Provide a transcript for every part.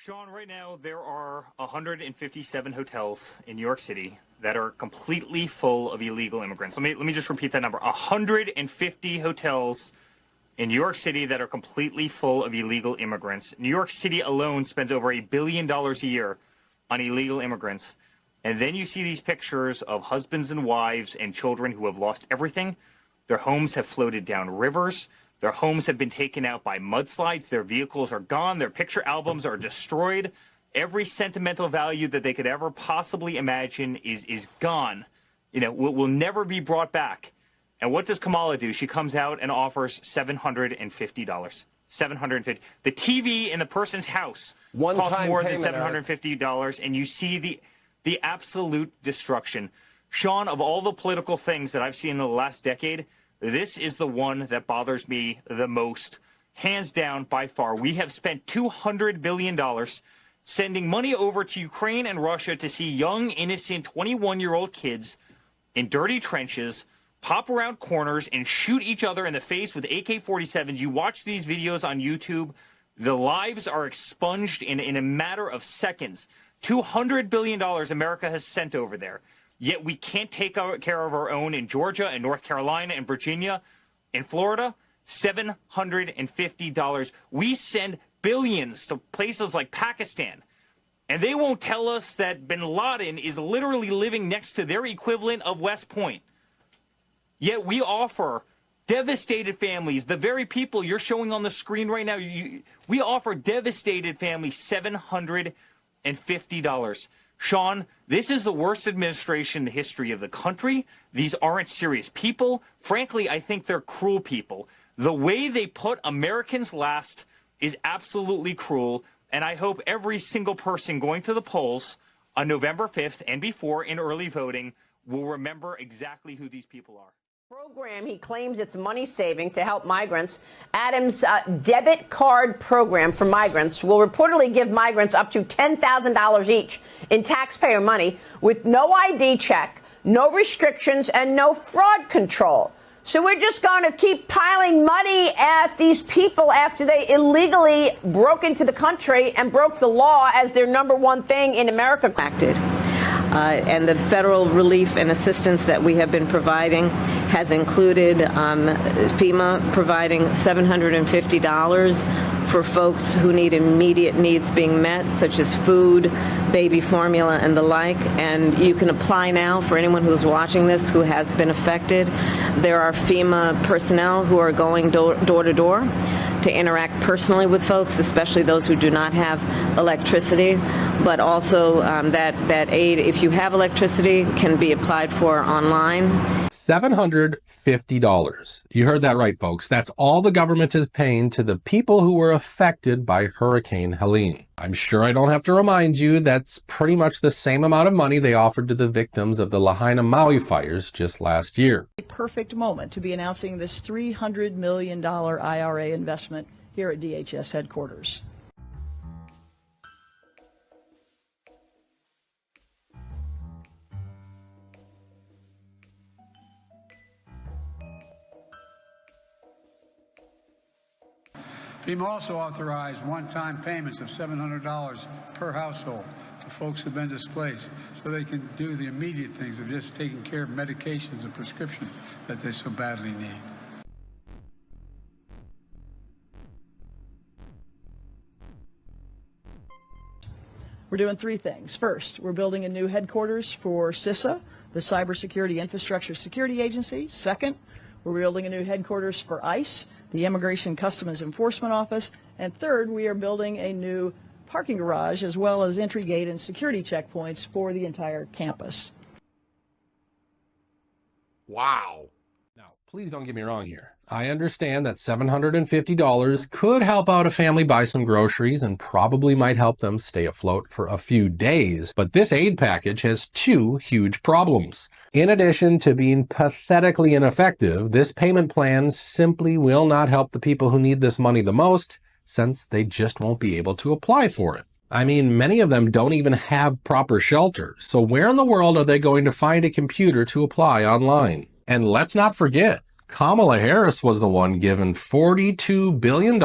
Sean, right now there are 157 hotels in New York City that are completely full of illegal immigrants. Let me just repeat that number. 150 hotels in New York City that are completely full of illegal immigrants. New York City alone spends over $1 billion a year on illegal immigrants. And then you see these pictures of husbands and wives and children who have lost everything. Their homes have floated down rivers. Their homes have been taken out by mudslides. Their vehicles are gone. Their picture albums are destroyed. Every sentimental value that they could ever possibly imagine is gone. You know, will never be brought back. And what does Kamala do? She comes out and offers $750. $750. The TV in the person's house costs more than $750, and you see the absolute destruction. Sean, of all the political things that I've seen in the last decade, this is the one that bothers me the most, hands down, by far. We have spent $200 billion sending money over to Ukraine and Russia to see young, innocent 21-year-old kids in dirty trenches pop around corners and shoot each other in the face with AK-47s. You watch these videos on YouTube, the lives are expunged in a matter of seconds. $200 billion America has sent over there. Yet we can't take care of our own in Georgia and North Carolina and Virginia and Florida. $750. We send billions to places like Pakistan. And they won't tell us that bin Laden is literally living next to their equivalent of West Point. Yet we offer devastated families, the very people you're showing on the screen right now, we offer devastated families $750. Sean, this is the worst administration in the history of the country. These aren't serious people. Frankly, I think they're cruel people. The way they put Americans last is absolutely cruel, and I hope every single person going to the polls on November 5th and before in early voting will remember exactly who these people are. Program he claims it's money saving to help migrants. Adams' debit card program for migrants will reportedly give migrants up to $10,000 each in taxpayer money with no ID check, no restrictions, and no fraud control. So we're just going to keep piling money at these people after they illegally broke into the country and broke the law as their number one thing in America. And the federal relief and assistance that we have been providing has included FEMA providing $750 for folks who need immediate needs being met, such as food, baby formula, and the like. And you can apply now for anyone who's watching this who has been affected. There are FEMA personnel who are going door to door to interact personally with folks, especially those who do not have electricity, but also that aid, if you have electricity, can be applied for online. $750. You heard that right, folks. That's all the government is paying to the people who were affected by Hurricane Helene. I'm sure I don't have to remind you that's pretty much the same amount of money they offered to the victims of the Lahaina Maui fires just last year. A perfect moment to be announcing this $300 million IRA investment here at DHS headquarters. FEMA also authorized one-time payments of $700 per household to folks who've been displaced so they can do the immediate things of just taking care of medications and prescriptions that they so badly need. We're doing three things. First, we're building a new headquarters for CISA, the Cybersecurity Infrastructure Security Agency. Second, we're building a new headquarters for ICE, the Immigration Customs Enforcement Office. And third, we are building a new parking garage as well as entry gate and security checkpoints for the entire campus. Wow. Now, please don't get me wrong here. I understand that $750 could help out a family buy some groceries and probably might help them stay afloat for a few days. But this aid package has two huge problems. In addition to being pathetically ineffective, this payment plan simply will not help the people who need this money the most, since they just won't be able to apply for it. I mean, many of them don't even have proper shelter. So where in the world are they going to find a computer to apply online? And let's not forget, Kamala Harris was the one given $42 billion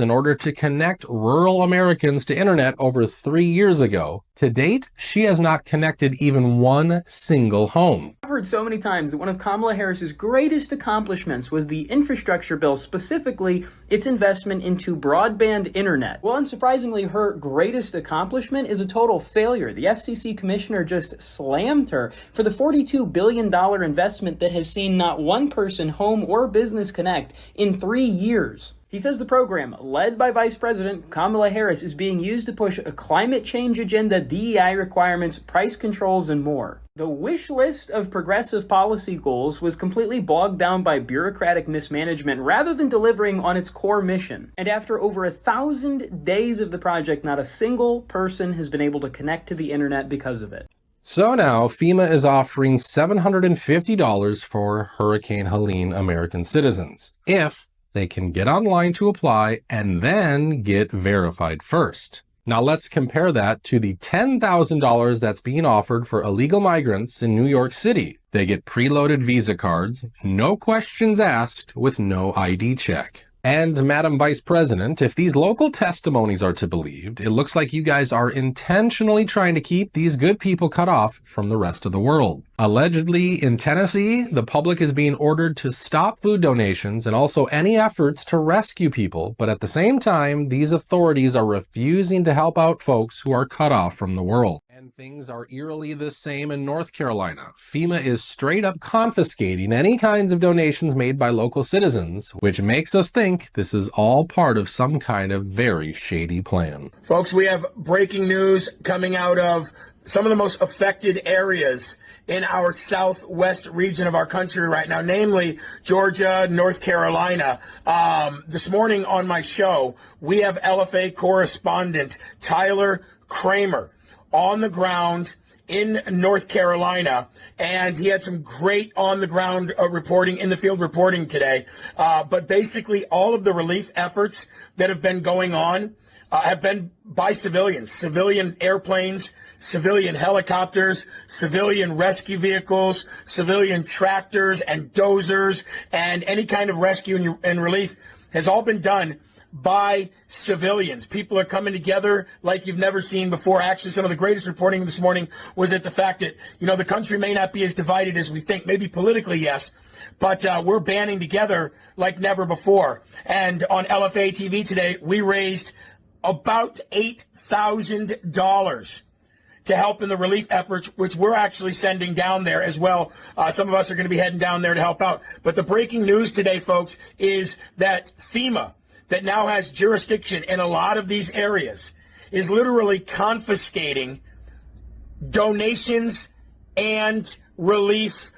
in order to connect rural Americans to internet over 3 years ago. To date, she has not connected even one single home. I've heard so many times that one of Kamala Harris's greatest accomplishments was the infrastructure bill, specifically its investment into broadband internet. Well, unsurprisingly, her greatest accomplishment is a total failure. The FCC commissioner just slammed her for the $42 billion investment that has seen not one person, home or business connect in 3 years. He says the program, led by Vice President Kamala Harris, is being used to push a climate change agenda, DEI requirements, price controls, and more. The wish list of progressive policy goals was completely bogged down by bureaucratic mismanagement rather than delivering on its core mission. And after over 1,000 days of the project, not a single person has been able to connect to the internet because of it. So now FEMA is offering $750 for Hurricane Helene American citizens, if they can get online to apply and then get verified first. Now let's compare that to the $10,000 that's being offered for illegal migrants in New York City. They get preloaded Visa cards, no questions asked, with no ID check. And Madam Vice President, if these local testimonies are to be believed, it looks like you guys are intentionally trying to keep these good people cut off from the rest of the world. Allegedly, in Tennessee, the public is being ordered to stop food donations and also any efforts to rescue people. But at the same time, these authorities are refusing to help out folks who are cut off from the world. And things are eerily the same in North Carolina. FEMA is straight up confiscating any kinds of donations made by local citizens, which makes us think this is all part of some kind of very shady plan. Folks, we have breaking news coming out of some of the most affected areas in our southwest region of our country right now, namely Georgia, North Carolina. This morning on my show, we have LFA correspondent Tyler Kramer on the ground in North Carolina, and he had some great on-the-ground reporting, in the field reporting today. But basically, all of the relief efforts that have been going on have been by civilians, civilian airplanes, civilian helicopters, civilian rescue vehicles, civilian tractors and dozers, and any kind of rescue and relief has all been done by civilians. People are coming together like you've never seen before. Actually, some of the greatest reporting this morning was at the fact that, the country may not be as divided as we think. Maybe politically, yes, but we're banding together like never before. And on LFA TV today, we raised about $8,000 to help in the relief efforts, which we're actually sending down there as well. Some of us are going to be heading down there to help out. But the breaking news today, folks, is that FEMA, that now has jurisdiction in a lot of these areas, is literally confiscating donations and relief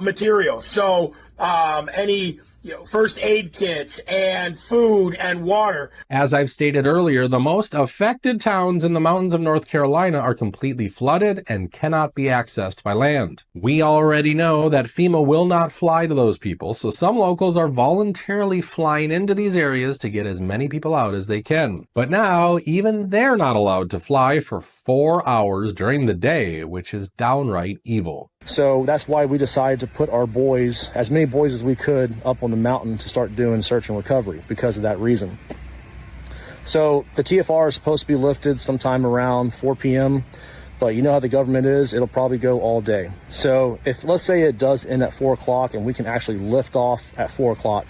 materials. So any first aid kits and food and water. As I've stated earlier, the most affected towns in the mountains of North Carolina are completely flooded and cannot be accessed by land. We already know that FEMA will not fly to those people, so some locals are voluntarily flying into these areas to get as many people out as they can. But now, even they're not allowed to fly for 4 hours during the day, which is downright evil. So that's why we decided to put our boys, as many boys as we could, up on the mountain to start doing search and recovery because of that reason. So the TFR is supposed to be lifted sometime around 4 p.m., but you know how the government is, it'll probably go all day. So if, let's say it does end at 4 o'clock and we can actually lift off at 4 o'clock,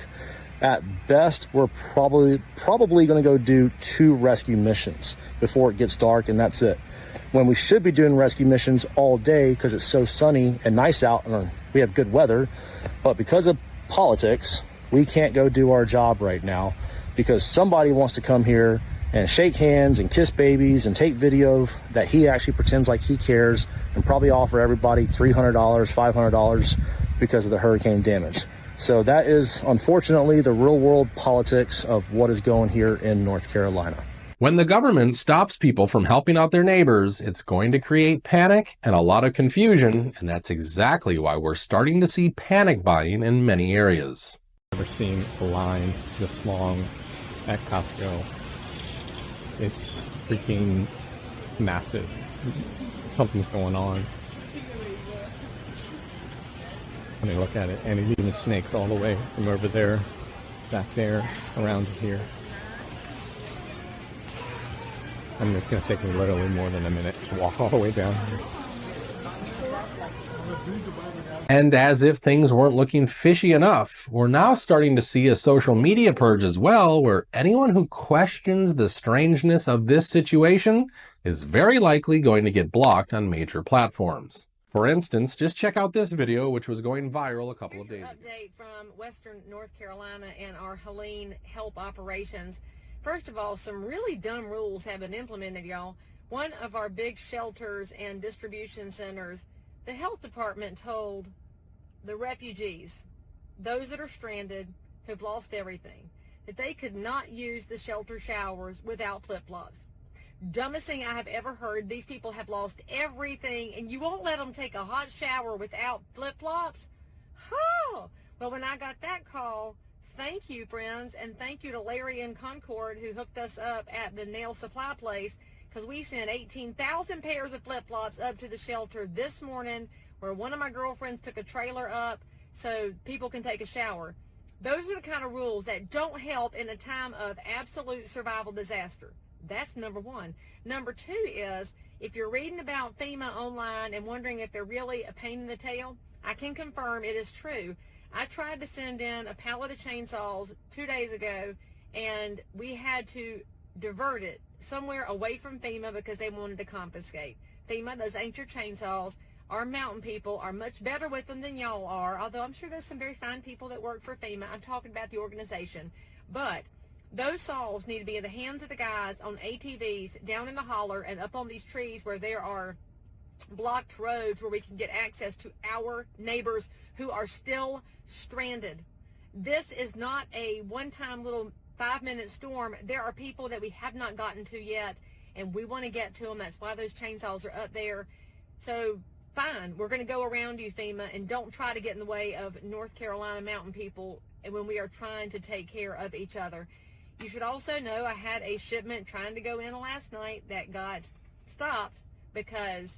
at best, we're probably going to go do 2 rescue missions before it gets dark, and that's it. When we should be doing rescue missions all day because it's so sunny and nice out and we have good weather. But because of politics, we can't go do our job right now because somebody wants to come here and shake hands and kiss babies and take video that he actually pretends like he cares and probably offer everybody $300, $500 because of the hurricane damage. So that is, unfortunately, the real world politics of what is going here in North Carolina. When the government stops people from helping out their neighbors, it's going to create panic and a lot of confusion, and that's exactly why we're starting to see panic buying in many areas. I've never seen a line this long at Costco. It's freaking massive. Something's going on. when I look at it. And it even snakes all the way from over there, back there, around here. I mean, it's going to take me literally more than a minute to walk all the way down here. And as if things weren't looking fishy enough, we're now starting to see a social media purge as well, where anyone who questions the strangeness of this situation is very likely going to get blocked on major platforms. For instance, just check out this video, which was going viral a couple of days ago. Update from Western North Carolina and our Helene Help operations. First of all, some really dumb rules have been implemented, y'all. One of our big shelters and distribution centers, the health department told the refugees, those that are stranded, who've lost everything, that they could not use the shelter showers without flip-flops. Dumbest thing I have ever heard. These people have lost everything, and you won't let them take a hot shower without flip-flops? Oh! Well, when I got that call, thank you, friends, and thank you to Larry and Concord who hooked us up at the nail supply place, because we sent 18,000 pairs of flip-flops up to the shelter this morning, where one of my girlfriends took a trailer up so people can take a shower. Those are the kind of rules that don't help in a time of absolute survival disaster. That's number one. Number two is, if you're reading about FEMA online and wondering if they're really a pain in the tail, I can confirm it is true. I tried to send in a pallet of chainsaws 2 days ago, and we had to divert it somewhere away from FEMA because they wanted to confiscate. FEMA, those ain't your chainsaws. Our mountain people are much better with them than y'all are, although I'm sure there's some very fine people that work for FEMA. I'm talking about the organization. But those saws need to be in the hands of the guys on ATVs down in the holler and up on these trees where there are blocked roads where we can get access to our neighbors who are still stranded. This is not a one-time little 5-minute storm. There are people that we have not gotten to yet, and we want to get to them. That's why those chainsaws are up there. So fine, we're going to go around you, FEMA, and don't try to get in the way of North Carolina mountain people when we are trying to take care of each other. You should also know I had a shipment trying to go in last night that got stopped because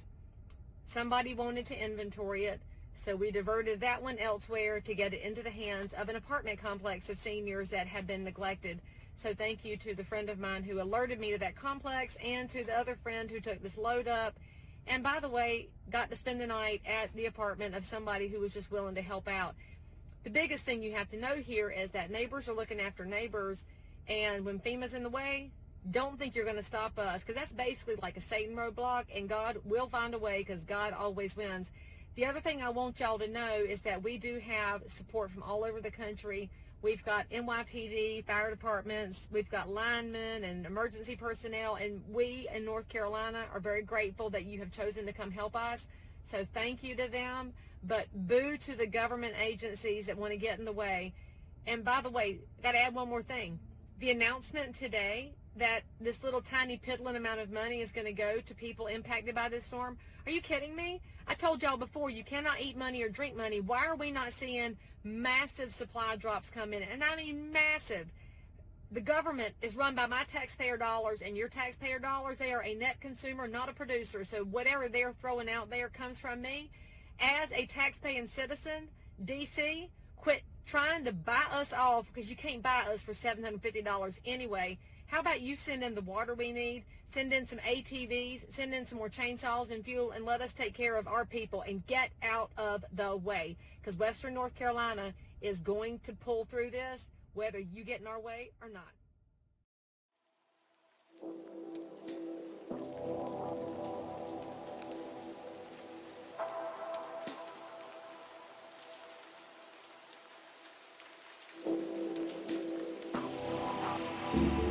somebody wanted to inventory it. So we diverted that one elsewhere to get it into the hands of an apartment complex of seniors that had been neglected. So thank you to the friend of mine who alerted me to that complex, and to the other friend who took this load up. And by the way, got to spend the night at the apartment of somebody who was just willing to help out. The biggest thing you have to know here is that neighbors are looking after neighbors, and when FEMA's in the way, don't think you're going to stop us, because that's basically like a Satan roadblock, and God will find a way because God always wins. The other thing I want y'all to know is that we do have support from all over the country. We've got NYPD, fire departments, we've got linemen and emergency personnel, and we in North Carolina are very grateful that you have chosen to come help us. So thank you to them, but boo to the government agencies that want to get in the way. And by the way, got to add one more thing. The announcement today that this little tiny piddling amount of money is going to go to people impacted by this storm. Are you kidding me? I told y'all before, you cannot eat money or drink money. Why are we not seeing massive supply drops come in? And I mean massive. The government is run by my taxpayer dollars and your taxpayer dollars. They are a net consumer, not a producer. So whatever they're throwing out there comes from me. As a taxpaying citizen, DC, quit trying to buy us off, because you can't buy us for $750 anyway. How about you send in the water we need, send in some ATVs, send in some more chainsaws and fuel, and let us take care of our people and get out of the way, because Western North Carolina is going to pull through this, whether you get in our way or not. Thank you.